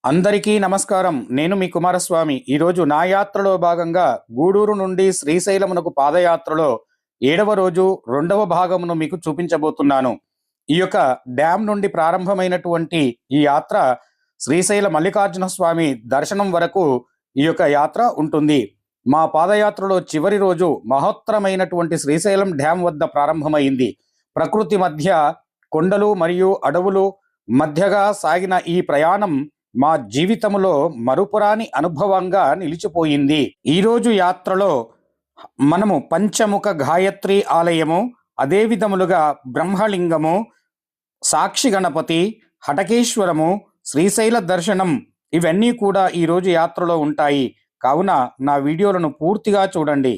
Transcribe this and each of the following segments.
అందరికీ నమస్కారం. నేను మీ కుమారస్వామి. ఈరోజు నా యాత్రలో భాగంగా గూడూరు నుండి శ్రీశైలమునకు పాదయాత్రలో 7వ రోజు 2వ భాగమును మీకు చూపించబోతున్నాను. ఈ యొక్క డ్యామ్ నుండి ప్రారంభమైనటువంటి ఈ యాత్ర శ్రీశైల మల్లికార్జున స్వామి దర్శనం వరకు ఈ యొక్క యాత్ర ఉంటుంది. మా పాదయాత్రలో చివరి రోజు మహోత్తరమైనటువంటి శ్రీశైలం డ్యామ్ వద్ద ప్రారంభమైంది. ప్రకృతి మధ్య కొండలు మరియు అడవులు మధ్యగా సాగిన ఈ ప్రయాణం మా జీవితంలో మరుపురాని అనుభవంగా నిలిచిపోయింది. ఈరోజు యాత్రలో మనము పంచముఖ గాయత్రి ఆలయము, అదే విధములుగా బ్రహ్మలింగము, సాక్షి గణపతి, హటకేశ్వరము, శ్రీశైల దర్శనం ఇవన్నీ కూడా ఈరోజు యాత్రలో ఉంటాయి. కావున నా వీడియోలను పూర్తిగా చూడండి.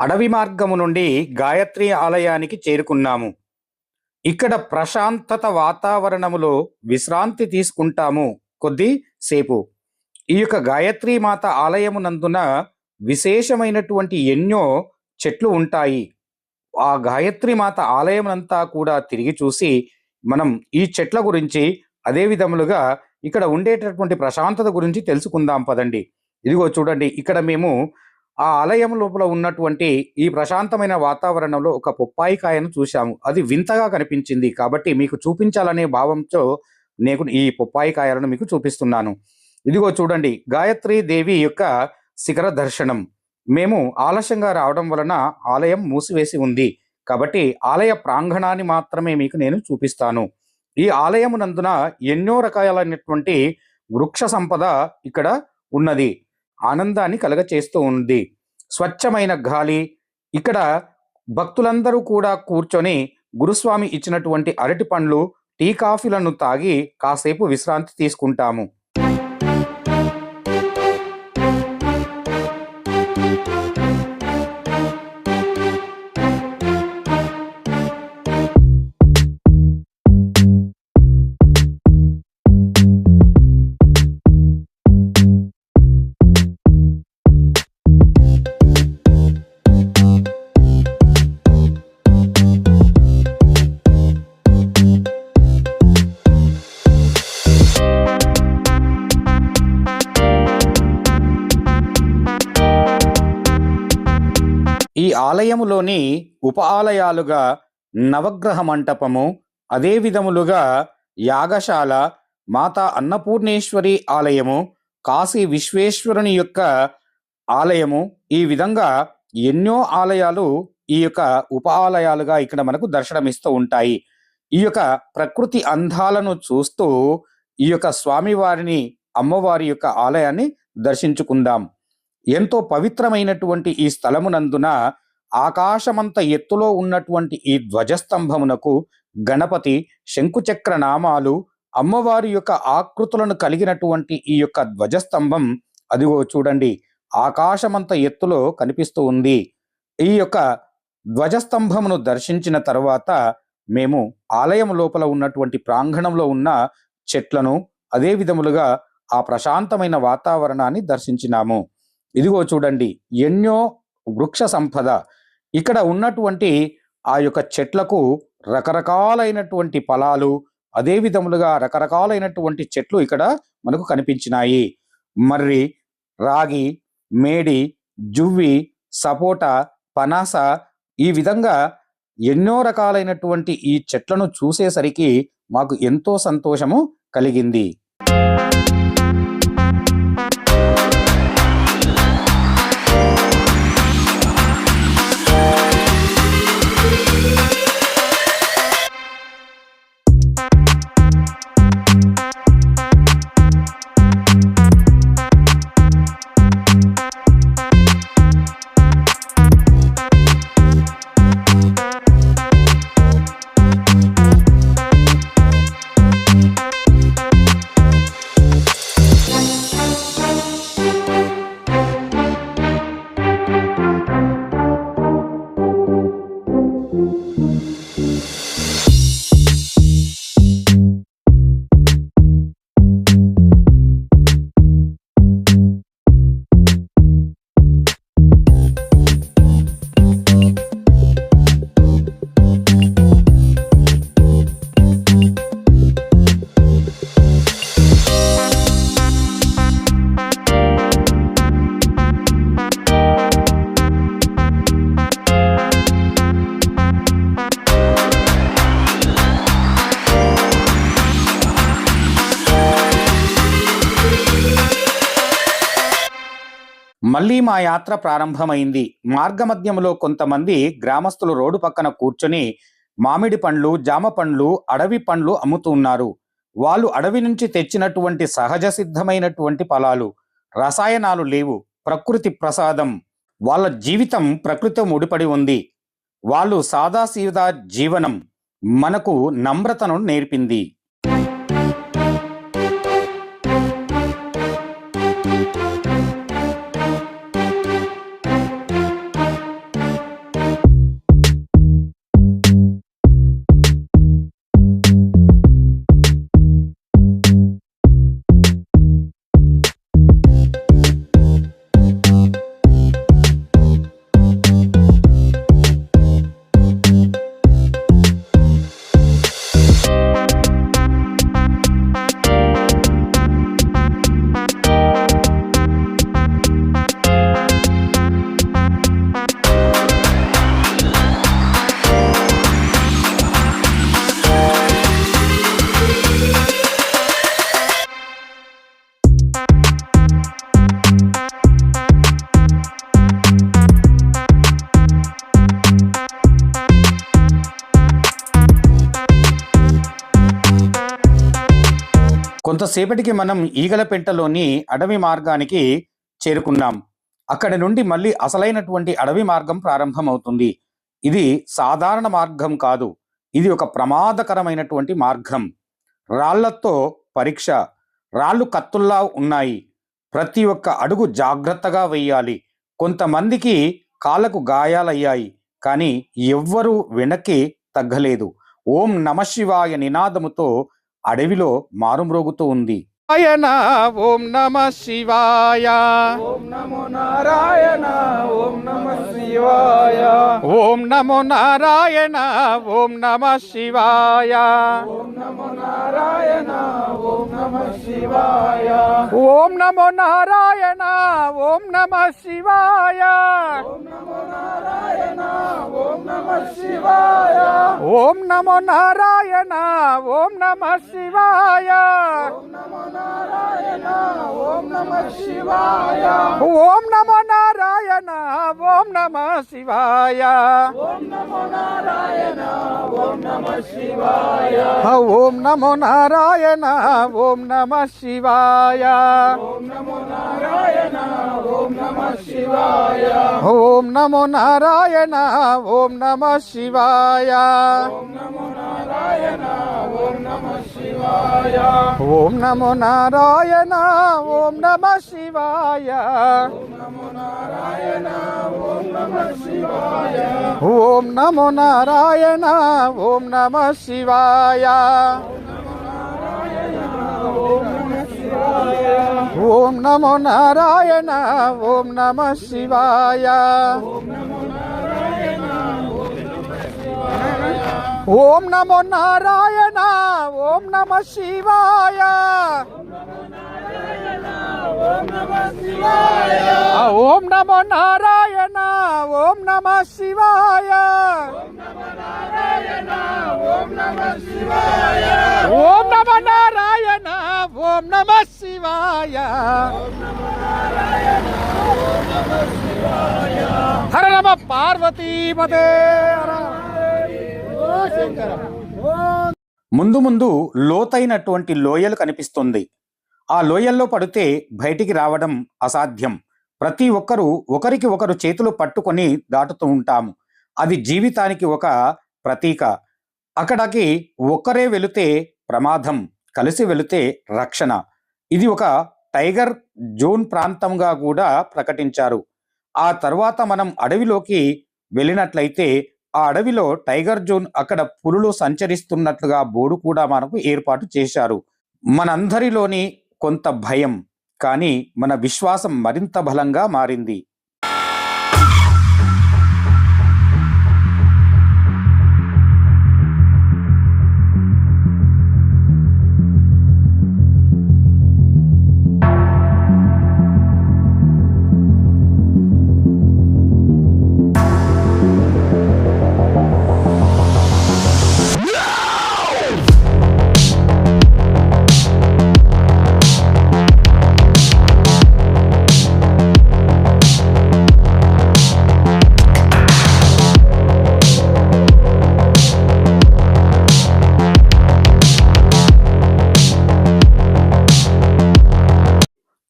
అడవి మార్గము నుండి గాయత్రి ఆలయానికి చేరుకున్నాము. ఇక్కడ ప్రశాంతత వాతావరణములో విశ్రాంతి తీసుకుంటాము కొద్దిసేపు. ఈ యొక్క గాయత్రి మాత ఆలయమునందున విశేషమైనటువంటి ఎన్నో చెట్లు ఉంటాయి. ఆ గాయత్రి మాత ఆలయమంతా కూడా తిరిగి చూసి మనం ఈ చెట్ల గురించి, అదే విధములుగా ఇక్కడ ఉండేటటువంటి ప్రశాంతత గురించి తెలుసుకుందాం పదండి. ఇదిగో చూడండి, ఇక్కడ మేము ఆ ఆలయం లోపల ఉన్నటువంటి ఈ ప్రశాంతమైన వాతావరణంలో ఒక పొప్పాయి కాయను చూశాము. అది వింతగా కనిపించింది కాబట్టి మీకు చూపించాలనే భావంతో నేను ఈ పొప్పాయి కాయలను మీకు చూపిస్తున్నాను. ఇదిగో చూడండి, గాయత్రీ దేవి యొక్క శిఖర దర్శనం. మేము ఆలస్యంగా రావడం వలన ఆలయం మూసివేసి ఉంది కాబట్టి ఆలయ ప్రాంగణాన్ని మాత్రమే మీకు నేను చూపిస్తాను. ఈ ఆలయమునందున ఎన్నో రకాలైనటువంటి వృక్ష సంపద ఇక్కడ ఉన్నది. ఆనందాన్ని కలగచేస్తూ ఉంది. స్వచ్ఛమైన గాలి. ఇక్కడ భక్తులందరూ కూడా కూర్చొని గురుస్వామి ఇచ్చినటువంటి అరటి పండ్లు, టీ కాఫీలను తాగి కాసేపు విశ్రాంతి తీసుకుంటాము. ఈ ఆలయములోని ఉప ఆలయాలుగా నవగ్రహ మంటపము, అదే విధములుగా యాగశాల, మాతా అన్నపూర్ణేశ్వరి ఆలయము, కాశీ విశ్వేశ్వరుని యొక్క ఆలయము, ఈ విధంగా ఎన్నో ఆలయాలు ఈ యొక్క ఉప ఆలయాలుగా ఇక్కడ మనకు దర్శనమిస్తూ ఉంటాయి. ఈ యొక్క ప్రకృతి అందాలను చూస్తూ ఈ యొక్క స్వామివారిని, అమ్మవారి యొక్క ఆలయాన్ని దర్శించుకుందాం. ఎంతో పవిత్రమైనటువంటి ఈ స్థలమునందున ఆకాశమంత ఎత్తులో ఉన్నటువంటి ఈ ధ్వజస్తంభమునకు గణపతి, శంకుచక్ర నామాలు, అమ్మవారి యొక్క ఆకృతులను కలిగినటువంటి ఈ యొక్క ధ్వజస్తంభం అదిగో చూడండి, ఆకాశమంత ఎత్తులో కనిపిస్తూ ఉంది. ఈ యొక్క ధ్వజస్తంభమును దర్శించిన తర్వాత మేము ఆలయం లోపల ఉన్నటువంటి ప్రాంగణంలో ఉన్న చెట్లను, అదే విధములుగా ఆ ప్రశాంతమైన వాతావరణాన్ని దర్శించినాము. ఇదిగో చూడండి, ఎన్నో వృక్ష సంపద. ఇక్కడ ఉన్నటువంటి ఆ యొక్క చెట్లకు రకరకాలైనటువంటి ఫలాలు, అదే విధములుగా రకరకాలైనటువంటి చెట్లు ఇక్కడ మనకు కనిపించినాయి. మర్రి, రాగి, మేడి, జువ్వి, సపోటా, పనాస, ఈ విధంగా ఎన్నో రకాలైనటువంటి ఈ చెట్లను చూసేసరికి మాకు ఎంతో సంతోషము కలిగింది. మళ్ళీ మా యాత్ర ప్రారంభమైంది. మార్గమధ్యములో కొంతమంది గ్రామస్తులు రోడ్డు పక్కన కూర్చొని మామిడి పండ్లు, జామ పండ్లు, అడవి పండ్లు అమ్ముతున్నారు. వాళ్ళు అడవి నుంచి తెచ్చినటువంటి సహజ సిద్ధమైనటువంటి ఫలాలు, రసాయనాలు లేవు, ప్రకృతి ప్రసాదం. వాళ్ళ జీవితం ప్రకృతితో ముడిపడి ఉంది. వాళ్ళు సాదాసీదా జీవనం మనకు నమ్రతను నేర్పింది. కొంతసేపటికి మనం ఈగలపెంటలోని అడవి మార్గానికి చేరుకున్నాం. అక్కడి నుండి మళ్ళీ అసలైనటువంటి అడవి మార్గం ప్రారంభమవుతుంది. ఇది సాధారణ మార్గం కాదు, ఇది ఒక ప్రమాదకరమైనటువంటి మార్గం. రాళ్లతో పరీక్ష, రాళ్ళు కత్తుల్లా ఉన్నాయి. ప్రతి ఒక్క అడుగు జాగ్రత్తగా వెయ్యాలి. కొంతమందికి కాళ్ళకు గాయాలయ్యాయి, కానీ ఎవ్వరూ వెనక్కి తగ్గలేదు. ఓం నమశివాయ నినాదముతో అడవిలో మారుమ్రోగుతూ ఉంది. ఓం నమ శివాయ. ఓం నమో నారాయణ. ఓం నమ శివాయ. ఓం నమో నారాయణ. ఓం నమ శివాయ. ఓం నమో నారాయణ. ఓం నమ శివాయ. ఓం నమో నారాయణ. ఓం నమ శివాయ. ఓం నమో నారాయణ. ఓం నమ శివాయ. ఓం నమో నారాయణ. ఓం నమ శివాయ. ఓం నమో నారాయణ. ఓం నమ శివాయ. ఓం నమో నారాయణ. ఓం నమ శివాయ. ఓం నమో నారాయణ. ఓం నమ శివాయ. ఓం నమో నారాయణ. ఓం నమ శివాయ. ఓం నమో నారాయణ. ఓం నమ శివాయ. ఓం నమో నారాయణ. ఓం నమ శివాయ. ఓం నమో నారాయణ. ఓం నమ శివాయ. ఓం నమో నారాయణ. ఓం నమ శివాయ. ఓం నమో నారాయణ. ఓం నమ శివాయ. ఓం నమో నారాయణ. ఓం నమ శివాయ. ఓం నమో నారాయణ. ఓం నమ శివాయ. ఓం నమో నారాయణ ఓం నమ శివాయ ఓం నమో నారాయణ ఓం నమ శివాయ ఓం నమో నారాయణ ఓం నమ శివాయ హర నమ పార్వతీపదే ముందు ముందు లోతైనటువంటి లోయలు కనిపిస్తుంది. ఆ లోయల్లో పడితే బయటికి రావడం అసాధ్యం. ప్రతి ఒక్కరూ ఒకరికి ఒకరు చేతులు పట్టుకొని దాటుతూ ఉంటాము. అది జీవితానికి ఒక ప్రతీక. అక్కడికి ఒక్కరే వెళితే ప్రమాదం, కలిసి వెళితే రక్షణ. ఇది ఒక టైగర్ జోన్ ప్రాంతంగా కూడా ప్రకటించారు. ఆ తర్వాత మనం అడవిలోకి వెళ్ళినట్లయితే ఆ అడవిలో టైగర్ జోన్, అక్కడ పులులు సంచరిస్తున్నట్లుగా బోర్డు కూడా మనకు ఏర్పాటు చేశారు. మనందరిలోని కొంత భయం, కానీ మన విశ్వాసం మరింత బలంగా మారింది.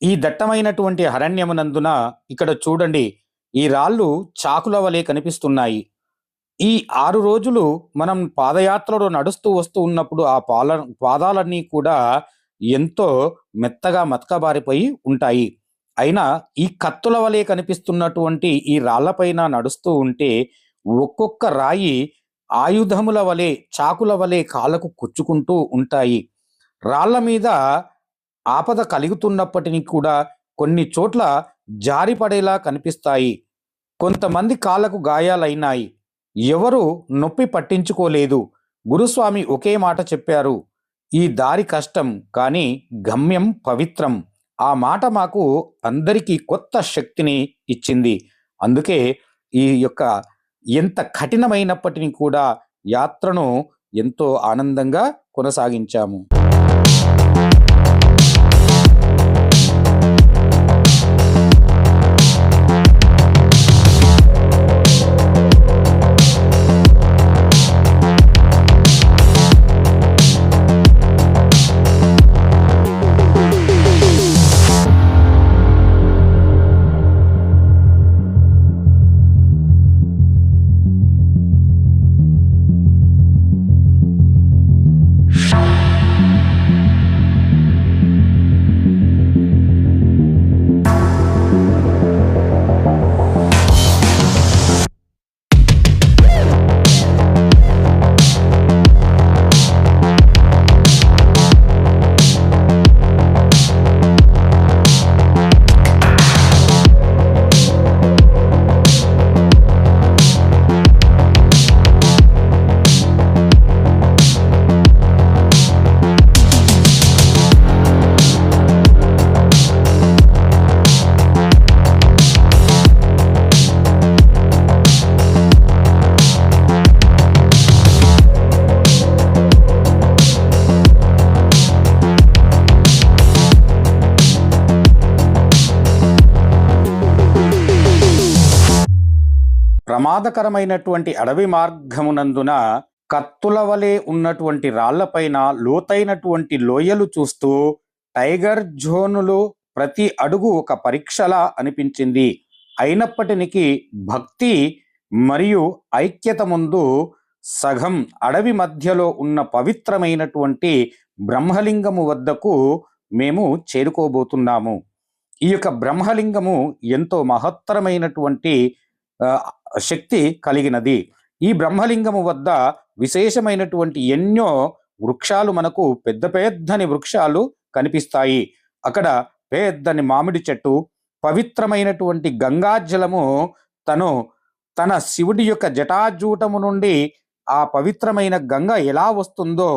ఈ దట్టమైనటువంటి అరణ్యమునందున ఇక్కడ చూడండి, ఈ రాళ్ళు చాకుల వలె కనిపిస్తున్నాయి. ఈ 6 రోజులు మనం పాదయాత్రలో నడుస్తూ వస్తూ ఉన్నప్పుడు ఆ పాదాలన్నీ కూడా ఎంతో మెత్తగా మతకబారిపోయి ఉంటాయి. అయినా ఈ కత్తుల వలె కనిపిస్తున్నటువంటి ఈ రాళ్లపైన నడుస్తూ ఉంటే ఒక్కొక్క రాయి ఆయుధముల వలె, చాకుల వలె కాళ్ళకు కుచ్చుకుంటూ ఉంటాయి. రాళ్ల మీద ఆపద కలుగుతున్నప్పటినీ కూడా కొన్ని చోట్ల జారిపడేలా కనిపిస్తాయి. కొంతమంది కాళ్ళకు గాయాలైనాయి. ఎవరు నొప్పి పట్టించుకోలేదు. గురుస్వామి ఒకే మాట చెప్పారు, ఈ దారి కష్టం కానీ గమ్యం పవిత్రం. ఆ మాట మాకు అందరికీ కొత్త శక్తిని ఇచ్చింది. అందుకే ఈ యొక్క ఎంత కఠినమైనప్పటినీ కూడా యాత్రను ఎంతో ఆనందంగా కొనసాగించాము. ప్రమాదకరమైనటువంటి అడవి మార్గమునందున కత్తుల వలె ఉన్నటువంటి రాళ్లపైన లోతైనటువంటి లోయలు చూస్తూ టైగర్ జోనులు ప్రతి అడుగు ఒక పరీక్షలా అనిపించింది. అయినప్పటికీ భక్తి మరియు ఐక్యత ముందు సగం అడవి మధ్యలో ఉన్న పవిత్రమైనటువంటి బ్రహ్మలింగము వద్దకు మేము చేరుకోబోతున్నాము. ఈ యొక్క బ్రహ్మలింగము ఎంతో మహత్తరమైనటువంటి శక్తి కలిగినది. ఈ బ్రహ్మలింగము వద్ద విశేషమైనటువంటి ఎన్నో వృక్షాలు, మనకు పెద్ద పెద్దని వృక్షాలు కనిపిస్తాయి. అక్కడ పెద్దని మామిడి చెట్టు, పవిత్రమైనటువంటి గంగాజలము తన శివుడి యొక్క జటాజూటము నుండి ఆ పవిత్రమైన గంగ ఎలా వస్తుందో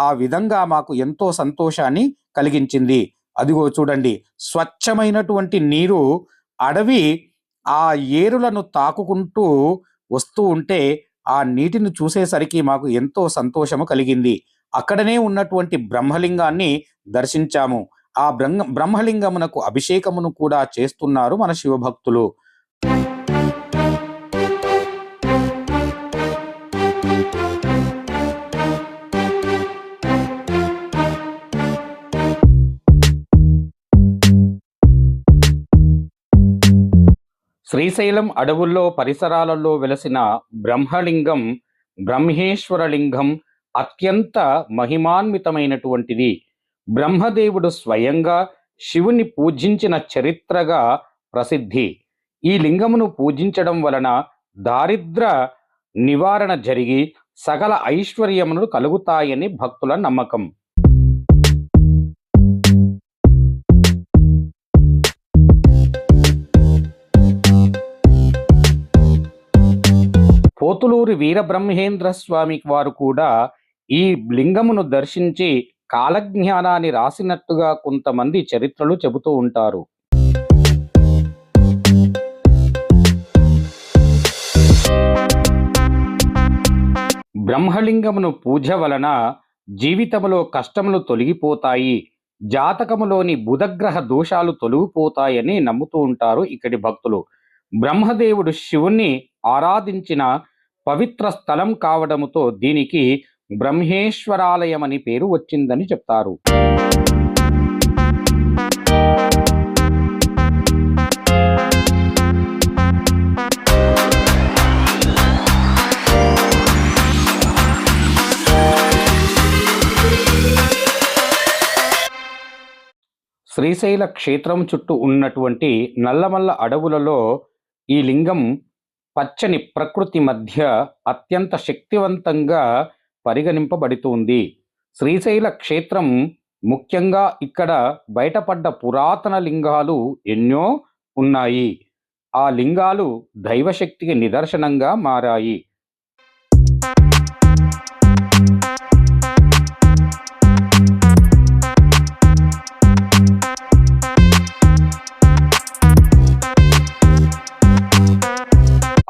ఆ విధంగా మాకు ఎంతో సంతోషాన్ని కలిగించింది. అదిగో చూడండి, స్వచ్ఛమైనటువంటి నీరు అడవి ఆ ఏరులను తాకుకుంటూ వస్తూ ఉంటే ఆ నీటిని చూసేసరికి మాకు ఎంతో సంతోషము కలిగింది. అక్కడనే ఉన్నటువంటి బ్రహ్మలింగాన్ని దర్శించాము. ఆ బ్రహ్మలింగమునకు అభిషేకమును కూడా చేస్తున్నారు మన శివభక్తులు. శ్రీశైలం అడవుల్లో పరిసరాలలో వెలసిన బ్రహ్మలింగం, బ్రహ్మేశ్వరలింగం అత్యంత మహిమాన్వితమైనటువంటిది. బ్రహ్మదేవుడు స్వయంగా శివుని పూజించిన చరిత్రగా ప్రసిద్ధి. ఈ లింగమును పూజించడం వలన దారిద్ర నివారణ జరిగి సకల ఐశ్వర్యములు కలుగుతాయని భక్తుల నమ్మకం. పోతులూరి వీరబ్రహ్మేంద్ర స్వామి వారు కూడా ఈ లింగమును దర్శించి కాలజ్ఞానాన్ని రాసినట్టుగా కొంతమంది చరిత్రలు చెబుతూ ఉంటారు. బ్రహ్మలింగమును పూజ వలన జీవితములో కష్టములు తొలగిపోతాయి, జాతకములోని బుధగ్రహ దోషాలు తొలగిపోతాయని నమ్ముతూ ఉంటారు ఇక్కడి భక్తులు. బ్రహ్మదేవుడు శివుణ్ణి ఆరాధించిన పవిత్ర స్థలం కావడముతో దీనికి బ్రహ్మేశ్వరాలయం అని పేరు వచ్చిందని చెప్తారు. శ్రీశైల క్షేత్రం చుట్టూ ఉన్నటువంటి నల్లమల్ల అడవులలో ఈ లింగం పచ్చని ప్రకృతి మధ్య అత్యంత శక్తివంతంగా పరిగణింపబడుతుంది. శ్రీశైల క్షేత్రం ముఖ్యంగా ఇక్కడ బయటపడ్డ పురాతన లింగాలు ఎన్నో ఉన్నాయి. ఆ లింగాలు దైవశక్తికి నిదర్శనంగా మారాయి.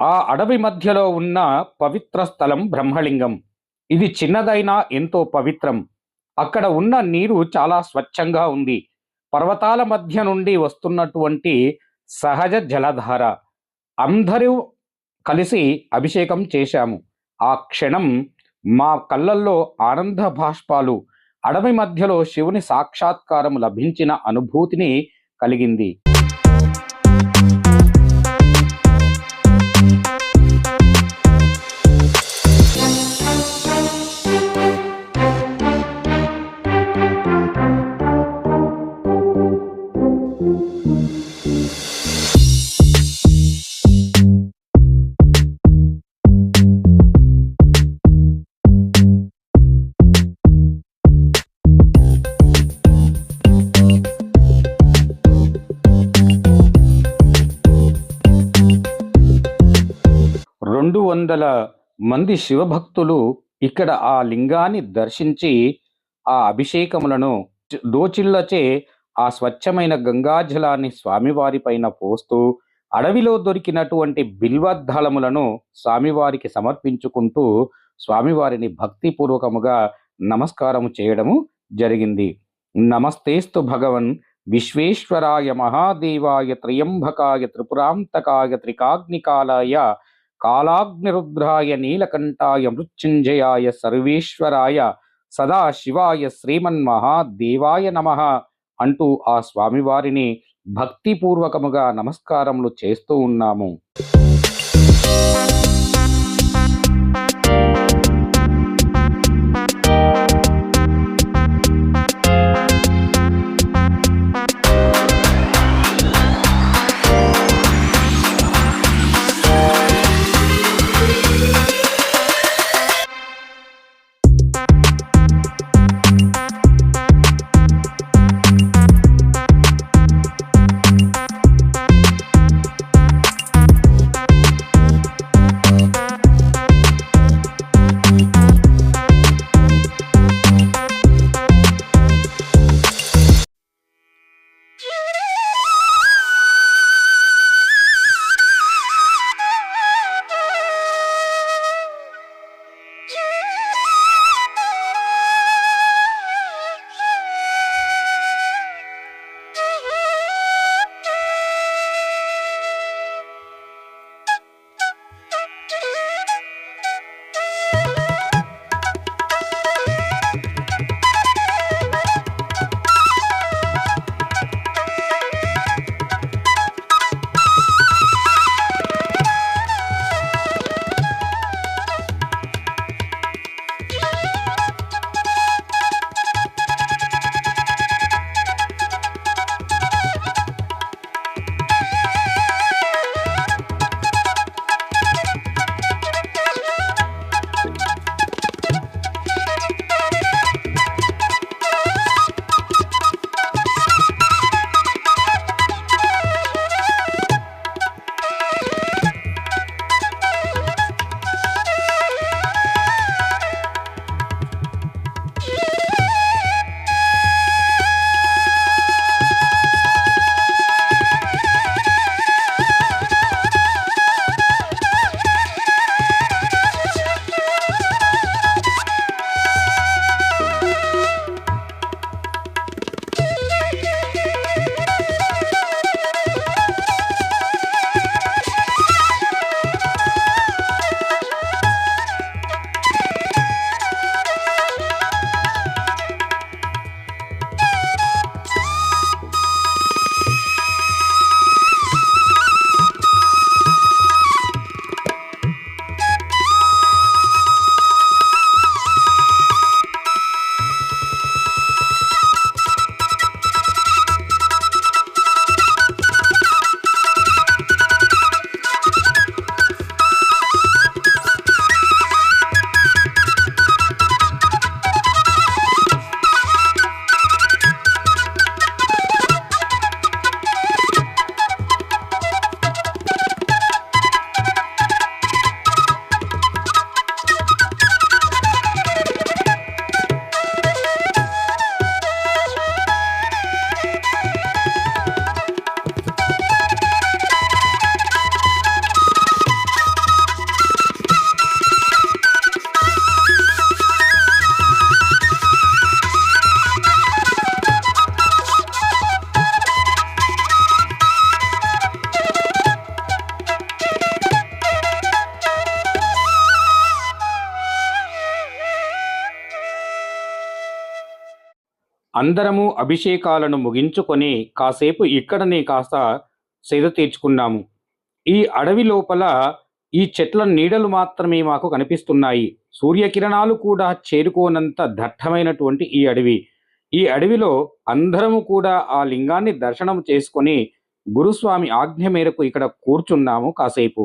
ఆ అడవి మధ్యలో ఉన్న పవిత్ర స్థలం బ్రహ్మలింగం. ఇది చిన్నదైనా ఎంతో పవిత్రం. అక్కడ ఉన్న నీరు చాలా స్వచ్ఛంగా ఉంది. పర్వతాల మధ్య నుండి వస్తున్నటువంటి సహజ జలధార. అందరూ కలిసి అభిషేకం చేశాము. ఆ క్షణం మా కళ్ళల్లో ఆనంద బాష్పాలు. అడవి మధ్యలో శివుని సాక్షాత్కారం లభించిన అనుభూతిని కలిగింది. మంది శివభక్తులు ఇక్కడ ఆ లింగాన్ని దర్శించి ఆ అభిషేకములను దోచిళ్లచే ఆ స్వచ్ఛమైన గంగాజలాన్ని స్వామివారి పైన పోస్తూ అడవిలో దొరికినటువంటి బిల్వదళములను స్వామివారికి సమర్పించుకుంటూ స్వామివారిని భక్తిపూర్వకముగా నమస్కారము చేయడము జరిగింది. నమస్తేస్తు భగవన్ విశ్వేశ్వరాయ మహాదేవాయ త్రయంబకాయ త్రిపురాంతకాయ త్రికాగ్నికాలాయ కాలాగ్నిరుద్రాయ నీలకంఠాయ మృత్యుంజయాయ సర్వేశ్వరాయ సదాశివాయ శ్రీమన్మహాదేవాయ నమః అంటూ ఆ స్వామివారిని భక్తిపూర్వకముగా నమస్కారములు చేస్తూ ఉన్నాము. అందరము అభిషేకాలను ముగించుకొని కాసేపు ఇక్కడనే కాస్త సేద తీర్చుకున్నాము. ఈ అడవి లోపల ఈ చెట్ల నీడలు మాత్రమే మాకు కనిపిస్తున్నాయి. సూర్యకిరణాలు కూడా చేరుకోనంత దట్టమైనటువంటి ఈ అడవిలో అందరము కూడా ఆ లింగాన్ని దర్శనం చేసుకొని గురుస్వామి ఆజ్ఞ మేరకు ఇక్కడ కూర్చున్నాము. కాసేపు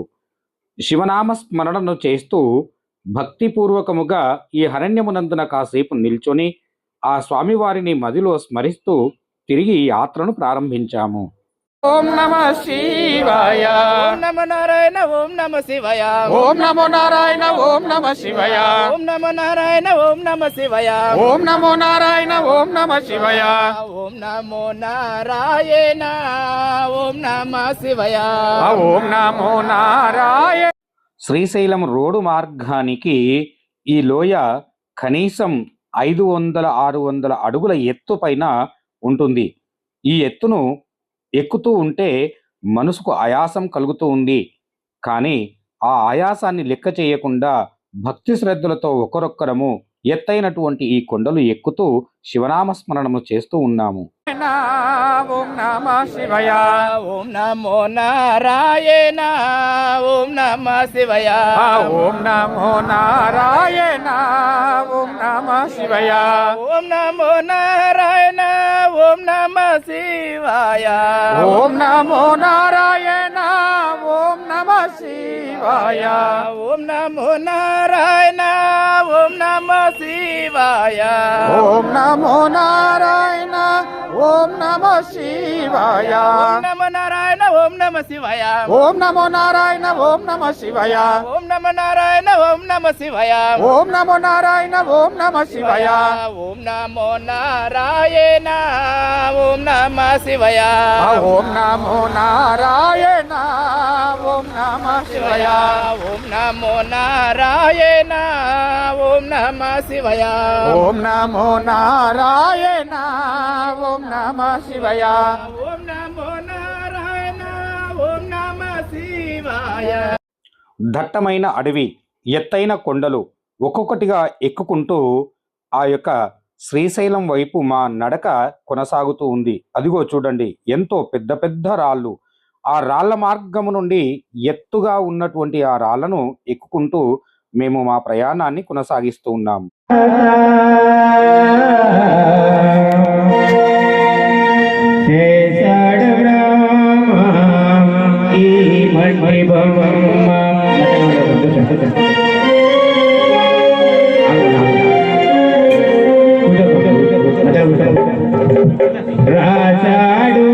శివనామ స్మరణను చేస్తూ భక్తిపూర్వకముగా ఈ అరణ్యమునందున కాసేపు నిల్చొని ఆ స్వామివారిని మదిలో స్మరిస్తూ తిరిగి యాత్రను ప్రారంభించాము. ఓం నమ శివాయ. ఓం నమో నారాయణ ఓం నమ శివాయ. ఓం నమో నారాయణ ఓం నమ శివాయ. ఓం నమో నారాయణ ఓం నమ శివాయ. ఓం నమో నారాయణ ఓం నమ శివాయ. ఓం నమో నారాయణ ఓం నమ శివాయ. ఓం నమో నారాయణ. శ్రీశైలం రోడ్డు మార్గానికి ఈ లోయ కనీసం 500-600 అడుగుల ఎత్తు పైన ఉంటుంది. ఈ ఎత్తును ఎక్కుతూ ఉంటే మనసుకు ఆయాసం కలుగుతూ ఉంది. కానీ ఆ ఆయాసాన్ని లెక్క చేయకుండా భక్తి శ్రద్ధలతో ఒకరొక్కరము ఎత్తైనటువంటి ఈ కొండలు ఎక్కుతూ శివనామస్మరణము చేస్తూ ఉన్నాము. ఓం నమ శివాయ. ఓం నమో నారాయణ ఓం నమ శివాయ. ఓం నమో నారాయణ ఓం నమ శివాయ. ఓం నమో నారాయణ ఓం నమ శివాయ. ఓం నమో నారాయణ ఓం నమ శివాయ. ఓం నమో నారాయణ ఓం నమ శివాయ. ఓం నమో నారాయణ ఓం నమ శివాయ. ఓం నమో నారాయణ ఓం నమ శివాయ. ఓం నమో నారాయణ ఓం నమ శివాయ. ఓం నమో నారాయణ ఓం నమ శివాయ. ఓం నమో నారాయణ ఓం నమ శివాయ. ఓం నమో నారాయణ ఓం నమ శివాయ. ఓం నమో నారాయణ ఓం నమ శివాయ. ఓం నమో నారాయణ ఓం నమ శివాయ. ఓం నమో నారాయణ ఓం నమ శివాయ. ఓం నమో నారాయణ ఓం నమ శివాయ. దట్టమైన అడవి, ఎత్తైన కొండలు ఒక్కొక్కటిగా ఎక్కుకుంటూ ఆ యొక్క శ్రీశైలం వైపు మా నడక కొనసాగుతూ ఉంది. అదిగో చూడండి, ఎంతో పెద్ద పెద్ద రాళ్ళు. ఆ రాళ్ల మార్గము నుండి ఎత్తుగా ఉన్నటువంటి ఆ రాళ్లను ఎక్కుకుంటూ మేము మా ప్రయాణాన్ని కొనసాగిస్తూ ఉన్నాము. రాజాడు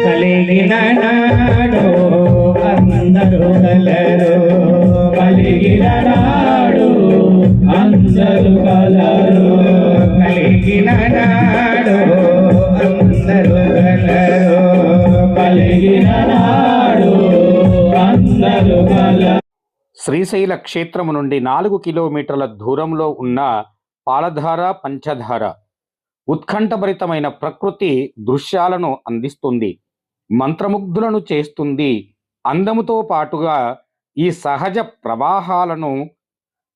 కలిగిన నాడు అందరూ కలరు, కలిగిన నాడు అందరూ కలరు, కలిగిన నాడు అందరూ కలరు, కలిగిన నాడు అందరూ కలరు. శ్రీశైల క్షేత్రము నుండి 4 కిలోమీటర్ల దూరంలో ఉన్న పాలధార పంచధార ఉత్కంఠభరితమైన ప్రకృతి దృశ్యాలను అందిస్తుంది, మంత్రముగ్ధులను చేస్తుంది. అందముతో పాటుగా ఈ సహజ ప్రవాహాలను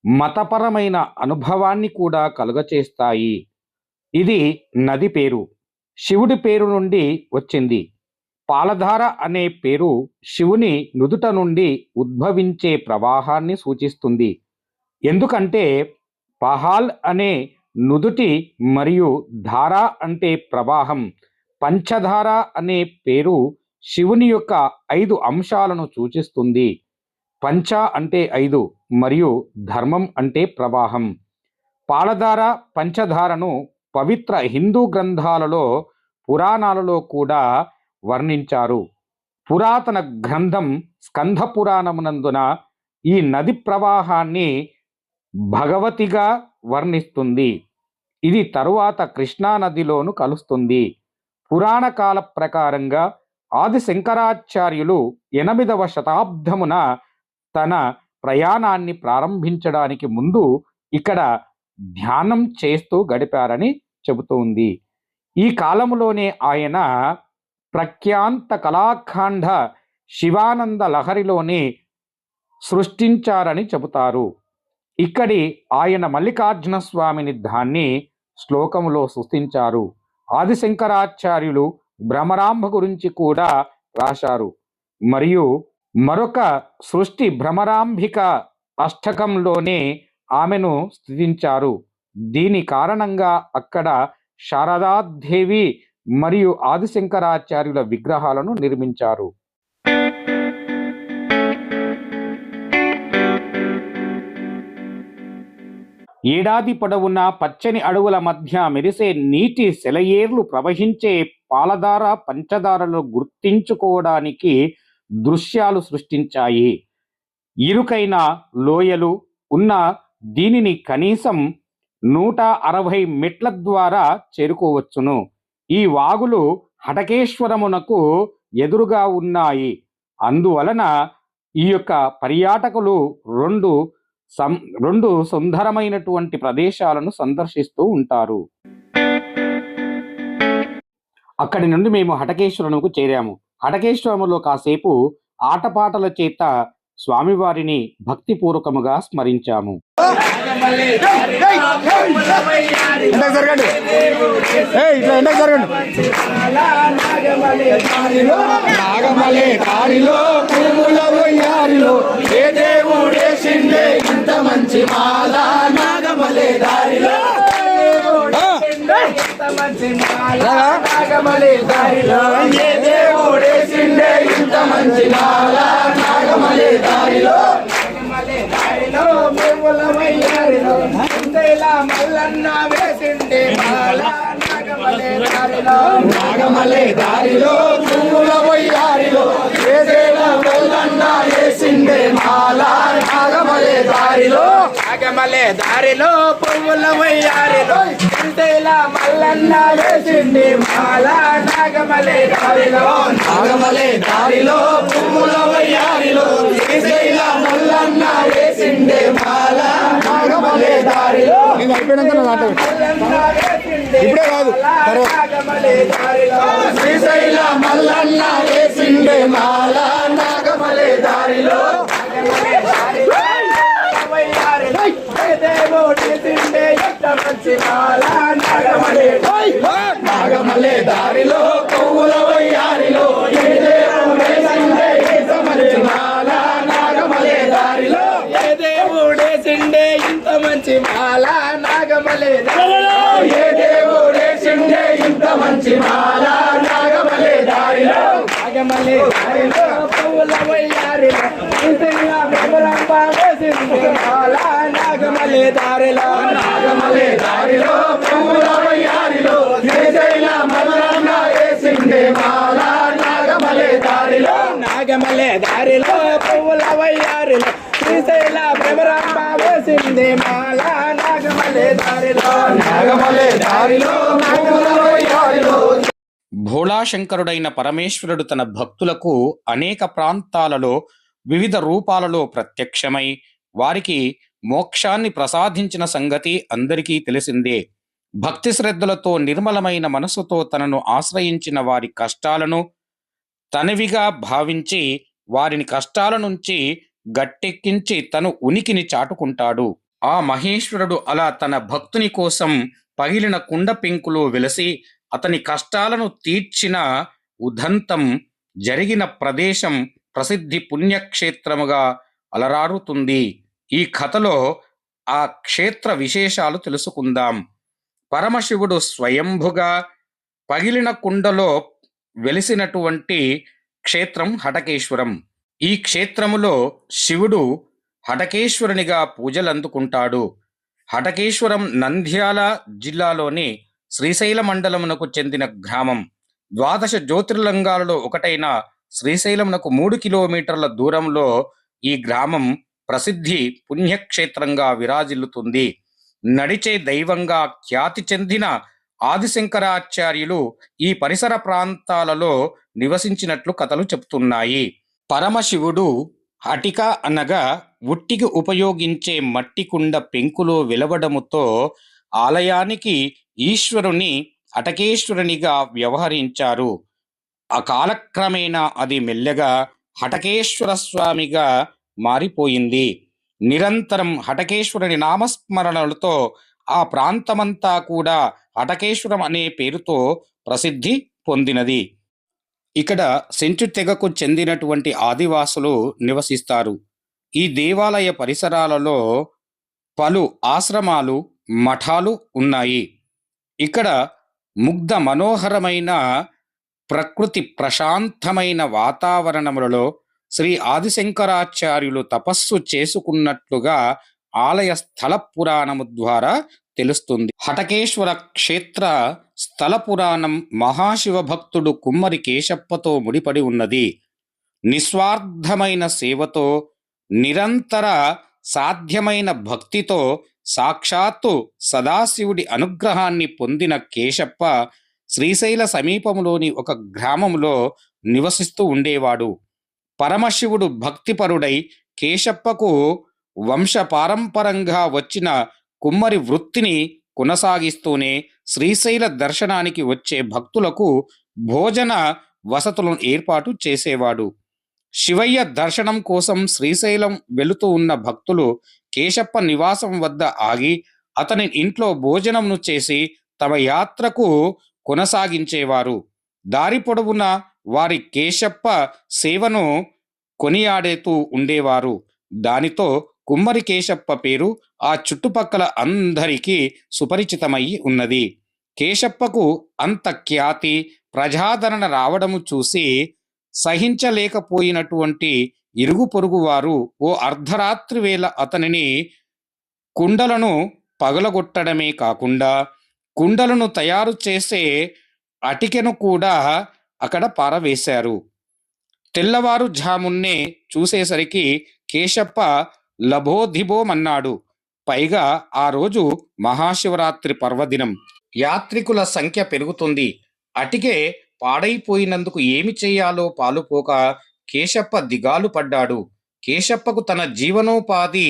మతపరమైన అనుభవాన్ని కూడా కలుగచేస్తాయి. ఇది నది పేరు శివుడి పేరు నుండి వచ్చింది. పాలధార అనే పేరు శివుని నుదుట నుండి ఉద్భవించే ప్రవాహాన్ని సూచిస్తుంది. ఎందుకంటే పహాల్ అనే నుదుటి మరియు ధార అంటే ప్రవాహం, పంచధార అనే పేరు శివుని యొక్క 5 అంశాలను సూచిస్తుంది. పంచ అంటే 5 మరియు ధర్మం అంటే ప్రవాహం. పాలధార పంచధారను పవిత్ర హిందూ గ్రంథాలలో పురాణాలలో కూడా వర్ణించారు. పురాతన గ్రంథం స్కంధ పురాణమునందున ఈ నది ప్రవాహాన్ని భగవతిగా వర్ణిస్తుంది. ఇది తరువాత కృష్ణా నదిలోను కలుస్తుంది. పురాణ కాల ప్రకారంగా ఆది శంకరాచార్యులు 8వ శతాబ్దమున తన ప్రయాణాన్ని ప్రారంభించడానికి ముందు ఇక్కడ ధ్యానం చేస్తూ గడిపారని చెబుతోంది. ఈ కాలంలోనే ఆయన ప్రఖ్యాంత కళాఖండ శివానంద లహరిలోని సృష్టించారని చెబుతారు. ఇక్కడి ఆయన మల్లికార్జున స్వామిని దాన్ని శ్లోకములో సృష్టించారు. ఆదిశంకరాచార్యులు భ్రమరాంబ గురించి కూడా రాశారు. మరియు మరొక సృష్టి భ్రమరాంబిక అష్టకంలోనే ఆమెను స్థుతించారు. దీని కారణంగా అక్కడ శారదాదేవి మరియు ఆదిశంకరాచార్యుల విగ్రహాలను నిర్మించారు. ఏడాది పొడవునా పచ్చని అడవుల మధ్య మెరిసే నీటి సెలయేర్లు ప్రవహించే పాలధార పంచదారలు గుర్తించుకోవడానికి దృశ్యాలు సృష్టించాయి. ఇరుకైన లోయలు ఉన్న దీనిని కనీసం 160 మెట్ల ద్వారా చేరుకోవచ్చును. ఈ వాగులు హటకేశ్వరమునకు ఎదురుగా ఉన్నాయి. అందువలన ఈ యొక్క పర్యాటకులు రెండు సుందరమైనటువంటి ప్రదేశాలను సందర్శిస్తూ ఉంటారు. అక్కడి నుండి మేము హటకేశ్వరముకు చేరాము. హటకేశ్వరములో కాసేపు ఆటపాటల చేత స్వామివారిని భక్తిపూర్వకముగా స్మరించాము. ఎండకు జరగండి. ఇట్లా ఎండకు జరగండి. నాగమలే దారిలో పువ్వుల వయ్యారిలో ఏ దేవుడేసిండే ఇంత మంచి మాల. నాగమలే దారిలో నాగమలే దారిలో ఏ దేవుడేసిండే ఇంత మంచి మాల. నాగమలే దారిలో పువ్వుల వయ్యారిలో మల్లన్న వేసిండే మాల. నాగమలే దారిలో పువ్వుల వయ్యారిలో ఏదేలా మల్లన్న వేసిండే మాల. నాగమలే దారిలో పువ్వుల వయ్యారిలో ఏదేలా మల్లన్న వేసిండే మాల. నాగమలే దారిలో పువ్వుల వయ్యారిలో ఏదేలా మల్లన్న వేసిండే మాల. నాగమలే దారిలో అయిపోయినాక ఇప్పుడే కాదు శ్రీశైల మల్లన్న వేసిండే మాల. నాగమలే దారిలో నాగమలే దారిలో పువ్వుల వయ్యారిలో ఏ దేవుడేసిండే ఇంత మంచి మాల. నాగమలే దారిలో ఏ దేవుడేసిండే ఇంత మంచి మాల. నాగమలే దారిలో ఏ దేవుడేసిండే ఇంత మంచి మాల. నాగమలే దారిలో పువ్వుల వయ్యారిలో మాల. నాగమలే దారిలో పువ్వుల వయ్యారిలో శ్రీశైల మల్లన్న వేసిండే మాల. నాగమలే దారిలో పువ్వుల వయ్యారిలో శ్రీశైల భ్రమరాంబ వేసిండే మాల. నాగమలే దారిలో పువ్వుల వయ్యారిలో. భోళాశంకరుడైన పరమేశ్వరుడు తన భక్తులకు అనేక ప్రాంతాలలో వివిధ రూపాలలో ప్రత్యక్షమై వారికి మోక్షాన్ని ప్రసాదించిన సంగతి అందరికీ తెలిసిందే. భక్తి శ్రద్ధలతో నిర్మలమైన మనసుతో తనను ఆశ్రయించిన వారి కష్టాలను తనవిగా భావించి వారిని కష్టాల నుంచి గట్టెక్కించి తను ఉనికిని చాటుకుంటాడు. ఆ మహేశ్వరుడు అలా తన భక్తుని కోసం పగిలిన కుండ పెంకులో వెలసి అతని కష్టాలను తీర్చిన ఉదంతం జరిగిన ప్రదేశం ప్రసిద్ధి పుణ్యక్షేత్రముగా అలరారుతుంది. ఈ కథలో ఆ క్షేత్ర విశేషాలు తెలుసుకుందాం. పరమశివుడు స్వయంభుగా పగిలిన కుండలో వెలిసినటువంటి క్షేత్రం హటకేశ్వరం. ఈ క్షేత్రములో శివుడు హటకేశ్వరునిగా పూజలందుకుంటాడు. హటకేశ్వరం నంద్యాల జిల్లాలోని శ్రీశైల మండలమునకు చెందిన గ్రామం. 12 జ్యోతిర్లింగాలలో ఒకటైన శ్రీశైలమునకు 3 కిలోమీటర్ల దూరంలో ఈ గ్రామం ప్రసిద్ధి పుణ్యక్షేత్రంగా విరాజిల్లుతుంది. నడిచే దైవంగా ఖ్యాతి చెందిన ఆదిశంకరాచార్యులు ఈ పరిసర ప్రాంతాలలో నివసించినట్లు కథలు చెప్తున్నాయి. పరమశివుడు హటిక అనగా ఉట్టికి ఉపయోగించే మట్టి కుండ పెంకులో వెలవడముతో ఆలయానికి ఈశ్వరుని హటకేశ్వరునిగా వ్యవహరించారు. ఆ కాలక్రమేణా అది మెల్లగా హటకేశ్వర స్వామిగా మారిపోయింది. నిరంతరం హటకేశ్వరుని నామస్మరణలతో ఆ ప్రాంతమంతా కూడా హటకేశ్వరం అనే పేరుతో ప్రసిద్ధి పొందినది. ఇక్కడ సెంచు తెగకు చెందినటువంటి ఆదివాసులు నివసిస్తారు. ఈ దేవాలయ పరిసరాలలో పలు ఆశ్రమాలు, మఠాలు ఉన్నాయి. ఇక్కడ ముగ్ధ మనోహరమైన ప్రకృతి, ప్రశాంతమైన వాతావరణములలో శ్రీ ఆదిశంకరాచార్యులు తపస్సు చేసుకున్నట్లుగా ఆలయ స్థల పురాణము ద్వారా తెలుస్తుంది. హటకేశ్వర క్షేత్ర స్థల పురాణం మహాశివ భక్తుడు కుమ్మరి కేశప్పతో ముడిపడి ఉన్నది. నిస్వార్థమైన సేవతో, నిరంతర సాధ్యమైన భక్తితో సాక్షాత్తు సదాశివుడి అనుగ్రహాన్ని పొందిన కేశప్ప శ్రీశైల సమీపంలోని ఒక గ్రామంలో నివసిస్తూ ఉండేవాడు. పరమశివుడు భక్తిపరుడై కేశప్పకు వంశపారంపరంగా వచ్చిన కుమ్మరి వృత్తిని కొనసాగిస్తూనే శ్రీశైల దర్శనానికి వచ్చే భక్తులకు భోజన వసతులను ఏర్పాటు చేసేవాడు. శివయ్య దర్శనం కోసం శ్రీశైలం వెళుతూ ఉన్న భక్తులు కేశప్ప నివాసం వద్ద ఆగి అతని ఇంట్లో భోజనంను చేసి తమ యాత్రకు కొనసాగించేవారు. దారి పొడవునా వారి కేశప్ప సేవను కొనియాడుతూ ఉండేవారు. దానితో కుమ్మరి కేశప్ప పేరు ఆ చుట్టుపక్కల అందరికీ సుపరిచితమై ఉన్నది. కేశప్పకు అంత ఖ్యాతి, ప్రజాదరణ రావడము చూసి సహించలేకపోయినటువంటి ఇరుగు పొరుగు వారు ఓ అర్ధరాత్రి వేళ అతనిని కుండలను పగలగొట్టడమే కాకుండా కుండలను తయారు చేసే అటికెను కూడా అక్కడ పారవేశారు. తెల్లవారుఝామున్నే చూసేసరికి కేశప్ప లబోదిబోమన్నాడు. పైగా ఆ రోజు మహాశివరాత్రి పర్వదినం. యాత్రికుల సంఖ్య పెరుగుతుంది. అటికే పాడైపోయినందుకు ఏమి చెయ్యాలో పాలుపోక కేశప్ప దిగాలు పడ్డాడు. కేశప్పకు తన జీవనోపాధి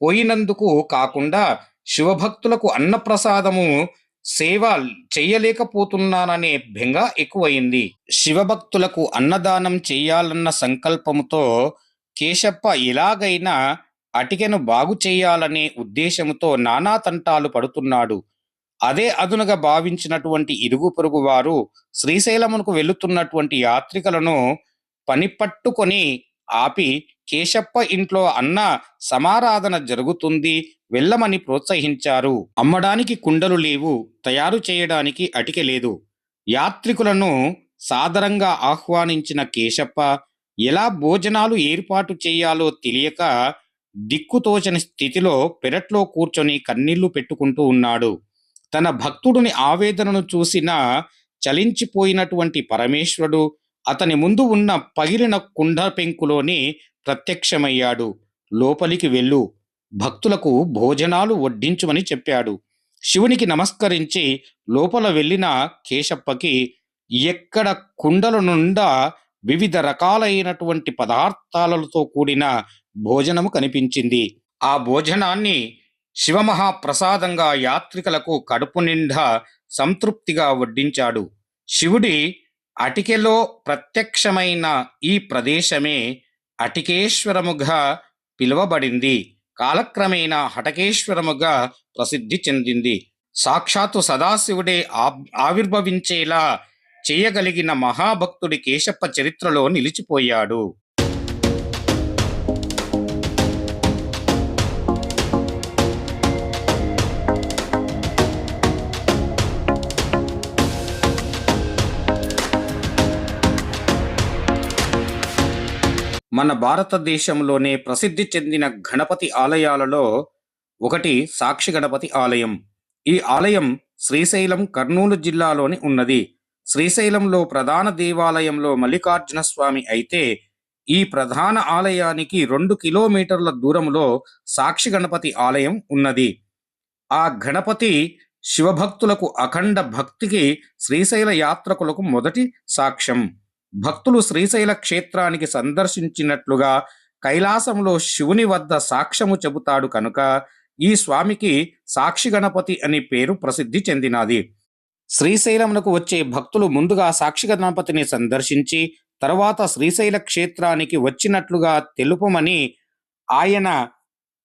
పోయినందుకు కాకుండా శివభక్తులకు అన్నప్రసాదము సేవ చెయ్యలేకపోతున్నాననే బెంగ ఎక్కువయింది. శివభక్తులకు అన్నదానం చెయ్యాలన్న సంకల్పముతో కేశప్ప ఎలాగైనా అటికెను బాగు చెయ్యాలనే ఉద్దేశముతో నానా తంటాలు పడుతున్నాడు. అదే అదునుగా భావించినటువంటి ఇరుగు పొరుగు వారు శ్రీశైలమునకు వెళుతున్నటువంటి యాత్రికులను పనిపట్టుకొని ఆపి కేశప్ప ఇంట్లో అన్న సమారాధన జరుగుతుంది, వెళ్ళమని ప్రోత్సహించారు. అమ్మడానికి కుండలు లేవు, తయారు చేయడానికి అటికె లేదు. యాత్రికులను సాదరంగా ఆహ్వానించిన కేశప్ప ఎలా భోజనాలు ఏర్పాటు చేయాలో తెలియక దిక్కుతోచని స్థితిలో పెరట్లో కూర్చొని కన్నీళ్లు పెట్టుకుంటూ ఉన్నాడు. తన భక్తుడిని ఆవేదనను చూసిన చలించిపోయినటువంటి పరమేశ్వరుడు అతని ముందు ఉన్న పగిలిన కుండ పెంకులోని ప్రత్యక్షమయ్యాడు. లోపలికి వెళ్ళు, భక్తులకు భోజనాలు వడ్డించుమని చెప్పాడు. శివునికి నమస్కరించి లోపల వెళ్ళిన కేశప్పకి ఎక్కడ కుండల నుండా వివిధ రకాలైనటువంటి పదార్థాలతో కూడిన భోజనము కనిపించింది. ఆ భోజనాన్ని శివమహాప్రసాదంగా యాత్రికులకు కడుపు నిండా సంతృప్తిగా వడ్డించాడు. శివుడి అటికెలో ప్రత్యక్షమైన ఈ ప్రదేశమే అటికేశ్వరముగా పిలువబడింది. కాలక్రమేణా హటకేశ్వరముగా ప్రసిద్ధి చెందింది. సాక్షాత్తు సదాశివుడే ఆవిర్భవించేలా చేయగలిగిన మహాభక్తుడి కేశప్ప చరిత్రలో నిలిచిపోయాడు. మన భారతదేశంలోనే ప్రసిద్ధి చెందిన గణపతి ఆలయాలలో ఒకటి సాక్షి గణపతి ఆలయం. ఈ ఆలయం శ్రీశైలం, కర్నూలు జిల్లాలోని ఉన్నది. శ్రీశైలంలో ప్రధాన దేవాలయంలో మల్లికార్జున స్వామి అయితే ఈ ప్రధాన ఆలయానికి 2 కిలోమీటర్ల దూరంలో సాక్షి గణపతి ఆలయం ఉన్నది. ఆ గణపతి శివభక్తులకు అఖండ భక్తికి శ్రీశైల యాత్రకులకు మొదటి సాక్ష్యం. భక్తులు శ్రీశైల క్షేత్రానికి సందర్శించినట్లుగా కైలాసంలో శివుని వద్ద సాక్ష్యము చెబుతాడు కనుక ఈ స్వామికి సాక్షి గణపతి అని పేరు ప్రసిద్ధి చెందినది. శ్రీశైలమునకు వచ్చే భక్తులు ముందుగా సాక్షి గణపతిని సందర్శించి తర్వాత శ్రీశైల క్షేత్రానికి వచ్చినట్లుగా తెలుపమని ఆయన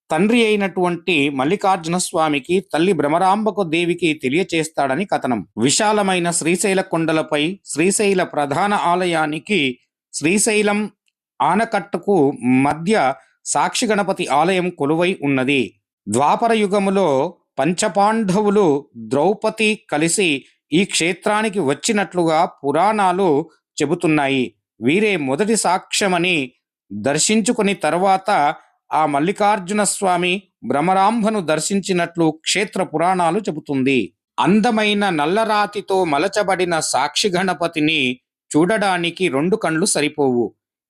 తండ్రి అయినటువంటి మల్లికార్జున స్వామికి తల్లి భ్రమరాంబకు దేవికి తెలియచేస్తాడని కథనం. విశాలమైన శ్రీశైల కొండలపై శ్రీశైల ప్రధాన ఆలయానికి శ్రీశైలం ఆనకట్టకు మధ్య సాక్షి గణపతి ఆలయం కొలువై ఉన్నది. ద్వాపర యుగములో పంచపాండవులు ద్రౌపది కలిసి ఈ క్షేత్రానికి వచ్చినట్లుగా పురాణాలు చెబుతున్నాయి. వీరే మొదటి సాక్ష్యమని దర్శించుకుని తర్వాత ఆ మల్లికార్జున స్వామి భ్రమరాంబను దర్శించినట్లు క్షేత్ర పురాణాలు చెబుతుంది. అందమైన నల్లరాతితో మలచబడిన సాక్షి గణపతిని చూడడానికి 2 కళ్ళు సరిపోవు.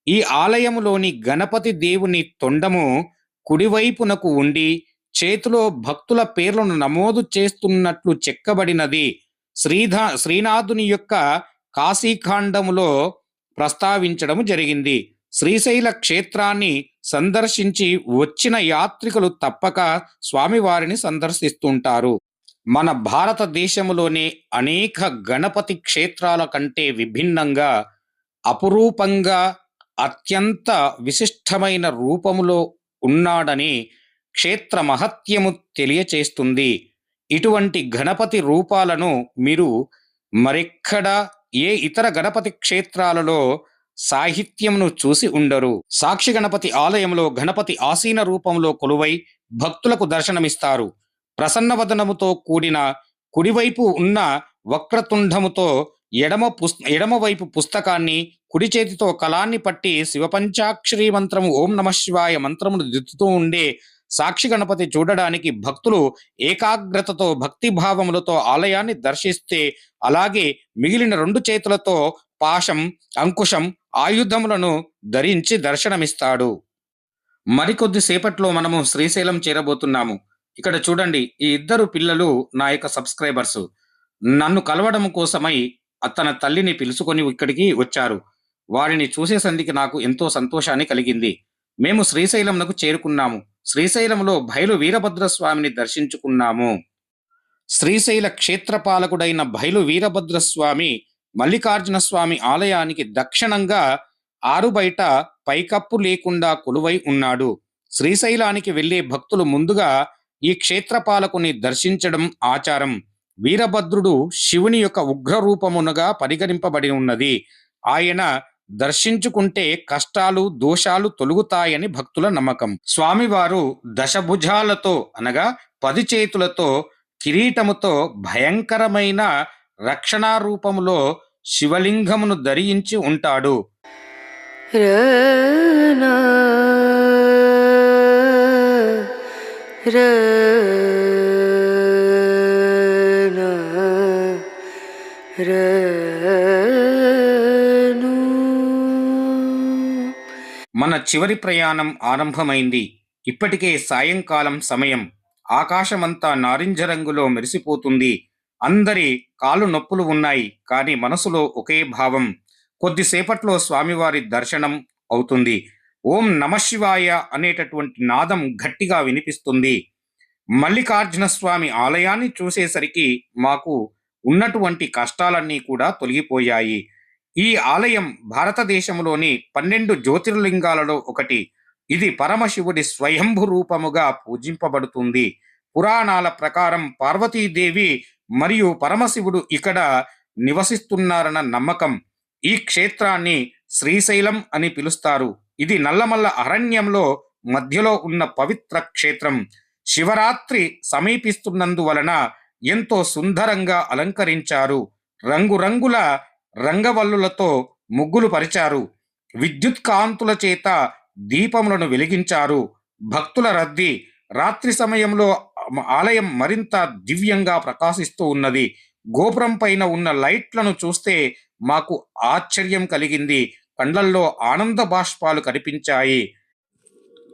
ఈ ఆలయములోని గణపతి దేవుని తొండము కుడివైపునకు ఉండి చేతిలో భక్తుల పేర్లను నమోదు చేస్తున్నట్లు చెక్కబడినది. శ్రీనాథుని యొక్క కాశీఖండములో ప్రస్తావించడం జరిగింది. శ్రీశైల క్షేత్రాన్ని సందర్శించి వచ్చిన యాత్రికులు తప్పక స్వామివారిని సందర్శిస్తుంటారు. మన భారతదేశంలోనే అనేక గణపతి క్షేత్రాల కంటే విభిన్నంగా, అపురూపంగా, అత్యంత విశిష్టమైన రూపములో ఉన్నాడని క్షేత్ర మహత్యము తెలియచేస్తుంది. ఇటువంటి గణపతి రూపాలను మీరు మరెక్కడా ఏ ఇతర గణపతి క్షేత్రాలలో సాహిత్యమును చూసి ఉండరు. సాక్షి గణపతి ఆలయంలో గణపతి ఆసీన రూపంలో కొలువై భక్తులకు దర్శనమిస్తారు. ప్రసన్నవదనముతో కూడిన కుడివైపు ఉన్న వక్రతుండముతో ఎడమవైపు పుస్తకాన్ని, కుడి చేతితో కలాన్ని పట్టి శివపంచాక్షరి మంత్రము ఓం నమ శివాయ మంత్రమును దిద్దుతూ ఉండే సాక్షి గణపతి చూడడానికి భక్తులు ఏకాగ్రతతో భక్తిభావములతో ఆలయాన్ని దర్శిస్తే, అలాగే మిగిలిన 2 చేతులతో పాశం, అంకుశం, ఆయుధములను ధరించి దర్శనమిస్తాడు. మరికొద్ది సేపట్లో మనము శ్రీశైలం చేరబోతున్నాము. ఇక్కడ చూడండి, ఈ ఇద్దరు పిల్లలు నా యొక్క సబ్స్క్రైబర్స్ నన్ను కలవడం కోసమై తన తల్లిని పిలుచుకొని ఇక్కడికి వచ్చారు. వారిని చూసేసందుకు నాకు ఎంతో సంతోషాన్ని కలిగింది. మేము శ్రీశైలంకు చేరుకున్నాము. శ్రీశైలంలో బయలు వీరభద్రస్వామిని దర్శించుకున్నాము. శ్రీశైల క్షేత్రపాలకుడైన బయలు వీరభద్రస్వామి మల్లికార్జున స్వామి ఆలయానికి దక్షిణంగా ఆరుబయట పైకప్పు లేకుండా కొలువై ఉన్నాడు. శ్రీశైలానికి వెళ్లే భక్తులు ముందుగా ఈ క్షేత్రపాలకుని దర్శించడం ఆచారం. వీరభద్రుడు శివుని యొక్క ఉగ్ర రూపమునగా పరిగణింపబడి ఉన్నది. ఆయన దర్శించుకుంటే కష్టాలు, దోషాలు తొలగుతాయని భక్తుల నమ్మకం. స్వామివారు దశభుజాలతో అనగా 10 చేతులతో కిరీటముతో భయంకరమైన రక్షణా రూపములో శివలింగమును ధరించి ఉంటాడు. మన చివరి ప్రయాణం ఆరంభమైంది. ఇప్పటికే సాయంకాలం సమయం. ఆకాశమంతా నారింజ రంగులో మెరిసిపోతుంది. అందరి కాళ్ళు నొప్పులు ఉన్నాయి, కానీ మనసులో ఒకే భావం. కొద్దిసేపట్లో స్వామివారి దర్శనం అవుతుంది. ఓం నమశివాయ అనేటటువంటి నాదం గట్టిగా వినిపిస్తుంది. మల్లికార్జున స్వామి ఆలయాన్ని చూసేసరికి మాకు ఉన్నటువంటి కష్టాలన్నీ కూడా తొలగిపోయాయి. ఈ ఆలయం భారతదేశంలోని 12 జ్యోతిర్లింగాలలో ఒకటి. ఇది పరమశివుడి స్వయంభు రూపముగా పూజింపబడుతుంది. పురాణాల ప్రకారం పార్వతీదేవి మరియు పరమశివుడు ఇక్కడ నివసిస్తున్నారన్న నమ్మకం. ఈ క్షేత్రాన్ని శ్రీశైలం అని పిలుస్తారు. ఇది నల్లమల్ల అరణ్యంలో మధ్యలో ఉన్న పవిత్ర క్షేత్రం. శివరాత్రి సమీపిస్తున్నందువలన ఎంతో సుందరంగా అలంకరించారు. రంగురంగుల రంగవల్లులతో ముగ్గులు పరిచారు. విద్యుత్ కాంతుల చేత దీపములను వెలిగించారు. భక్తుల రద్దీ. రాత్రి సమయంలో ఆలయం మరింత దివ్యంగా ప్రకాశిస్తూ ఉన్నది. గోపురం పైన ఉన్న లైట్లను చూస్తే మాకు ఆశ్చర్యం కలిగింది. కండ్లల్లో ఆనంద బాష్పాలు కనిపించాయి.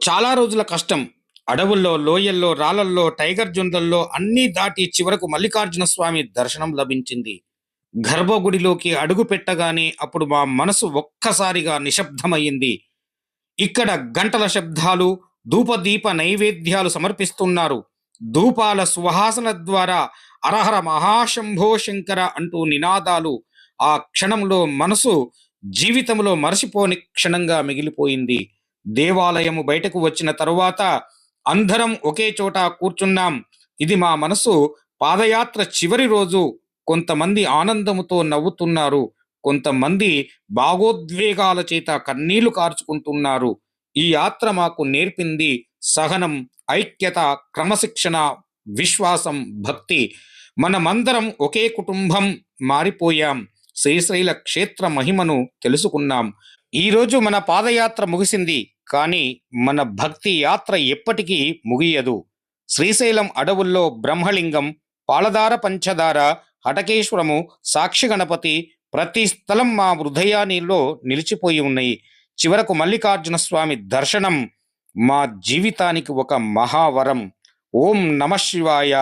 చాలా రోజుల కష్టం. అడవుల్లో, లోయల్లో, రాళ్లల్లో, టైగర్ జొందల్లో అన్నీ దాటి చివరకు మల్లికార్జున స్వామి దర్శనం లభించింది. గర్భగుడిలోకి అడుగు పెట్టగానే అప్పుడు మా మనసు ఒక్కసారిగా నిశ్శబ్దమయ్యింది. ఇక్కడ గంటల శబ్దాలు, ధూపదీప నైవేద్యాలు సమర్పిస్తున్నారు. ధూపాల సువాసన ద్వారా అరహర మహాశంభో శంకర అంటూ నినాదాలు. ఆ క్షణంలో మనసు జీవితంలో మరచిపోని క్షణంగా మిగిలిపోయింది. దేవాలయము బయటకు వచ్చిన తరువాత అందరం ఒకే చోట కూర్చున్నాం. ఇది మా మనసు పాదయాత్ర చివరి రోజు. కొంతమంది ఆనందముతో నవ్వుతున్నారు, కొంతమంది భావోద్వేగాల చేత కన్నీళ్లు కార్చుకుంటున్నారు. ఈ యాత్ర మాకు నేర్పింది సహనం, ఐక్యత, క్రమశిక్షణ, విశ్వాసం, భక్తి. మనమందరం ఒకే కుటుంబం మారిపోయాం. శ్రీశైల క్షేత్ర మహిమను తెలుసుకున్నాం. ఈరోజు మన పాదయాత్ర ముగిసింది, కానీ మన భక్తి యాత్ర ఎప్పటికీ ముగియదు. శ్రీశైలం అడవుల్లో బ్రహ్మలింగం, పాలధార పంచదార, హటకేశ్వరము, సాక్షి గణపతి ప్రతి స్థలం మా హృదయానిలో నిలిచిపోయి ఉన్నాయి. చివరకు మల్లికార్జున స్వామి దర్శనం మా జీవితానికి ఒక మహావరం. ఓం నమశివాయ,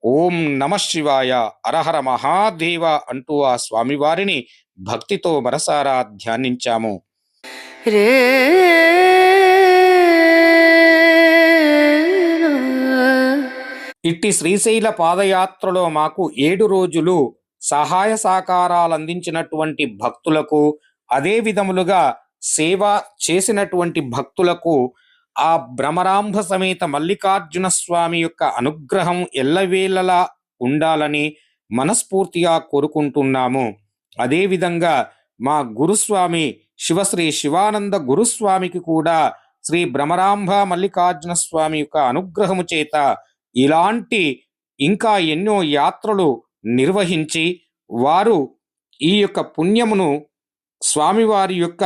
ఓం నమశివాయ, హరహర మహాదేవ అంటూ ఆ స్వామివారిని భక్తితో మనసారా ధ్యానించాము. ఇట్టి శ్రీశైల పాదయాత్రలో మాకు 7 రోజులు సహాయ సహకారాలు అందించినటువంటి భక్తులకు, అదే విధములుగా సేవ చేసినటువంటి భక్తులకు ఆ భ్రమరాంబ సమేత మల్లికార్జున స్వామి యొక్క అనుగ్రహం ఎల్లవేళలా ఉండాలని మనస్ఫూర్తిగా కోరుకుంటున్నాము. అదేవిధంగా మా గురుస్వామి శివశ్రీ శివానంద గురుస్వామికి కూడా శ్రీ భ్రమరాంబ మల్లికార్జున స్వామి యొక్క అనుగ్రహము చేత ఇలాంటి ఇంకా ఎన్నో యాత్రలు నిర్వహించి వారు ఈ యొక్క పుణ్యమును స్వామివారి యొక్క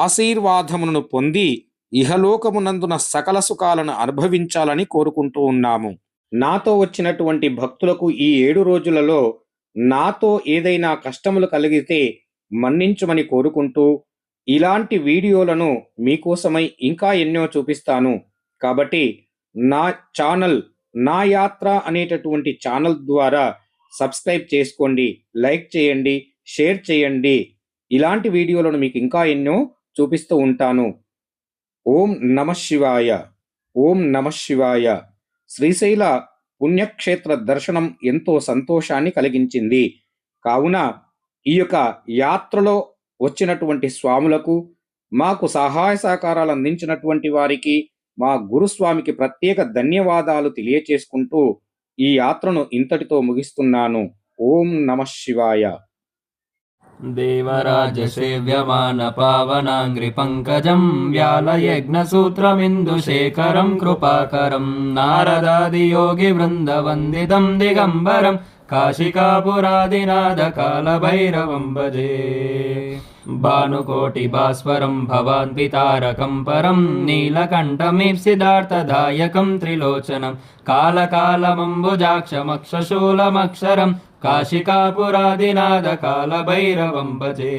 ఆశీర్వాదమును పొంది ఇహలోకమునందున సకల సుఖాలను అనుభవించాలని కోరుకుంటూ ఉన్నాము. నాతో వచ్చినటువంటి భక్తులకు ఈ 7 రోజులలో నాతో ఏదైనా కష్టములు కలిగితే మన్నించమని కోరుకుంటూ ఇలాంటి వీడియోలను మీకోసమై ఇంకా ఎన్నో చూపిస్తాను. కాబట్టి నా ఛానల్ నా యాత్ర అనేటటువంటి ఛానల్ ద్వారా సబ్స్క్రైబ్ చేసుకోండి, లైక్ చేయండి, షేర్ చేయండి. ఇలాంటి వీడియోలను మీకు ఇంకా ఎన్నో చూపిస్తూ ఉంటాను. ఓం నమః శివాయ. ఓం నమః శివాయ. శ్రీశైల పుణ్యక్షేత్ర దర్శనం ఎంతో సంతోషాన్ని కలిగించింది. కావున ఈ యొక్క యాత్రలో వచ్చినటువంటి స్వాములకు, మాకు సహాయ సహకారాలు అందించినటువంటి వారికి, మా గురుస్వామికి ప్రత్యేక ధన్యవాదాలు తెలియచేసుకుంటూ ఈ యాత్రను ఇంతటితో ముగిస్తున్నాను. ఓం నమః శివాయ. దేవరాజసేవ్యమాన పావనాంగ్రి పంకజం వ్యాలయజ్ఞసూత్రమిందుశేఖరం కృపాకరం నారదాది యోగి వృందవందితం దిగంబరం కాశికాపురాదినాథ కాలభైరవం భజే. భానుకోటి భాస్వరం భవాన్ పితారకం పరం నీలకంఠమీప్సిదార్థదాయకం త్రిలోచనం కాలకాలమంబుజాక్షమక్షశూలమక్షరం కాశికాపురాదినాథ కాలభైరవం భజే.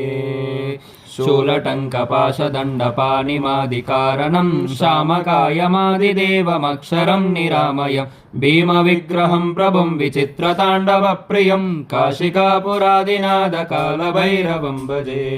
శూలటంకపాశదండపాణిమాదికారణం శ్యామకాయమాదిదేవమక్షరం నిరామయం భీమవిగ్రహం ప్రభుం విచిత్రతాండవ ప్రియం కాశికాపురాదినాథ కాలభైరవం భజే.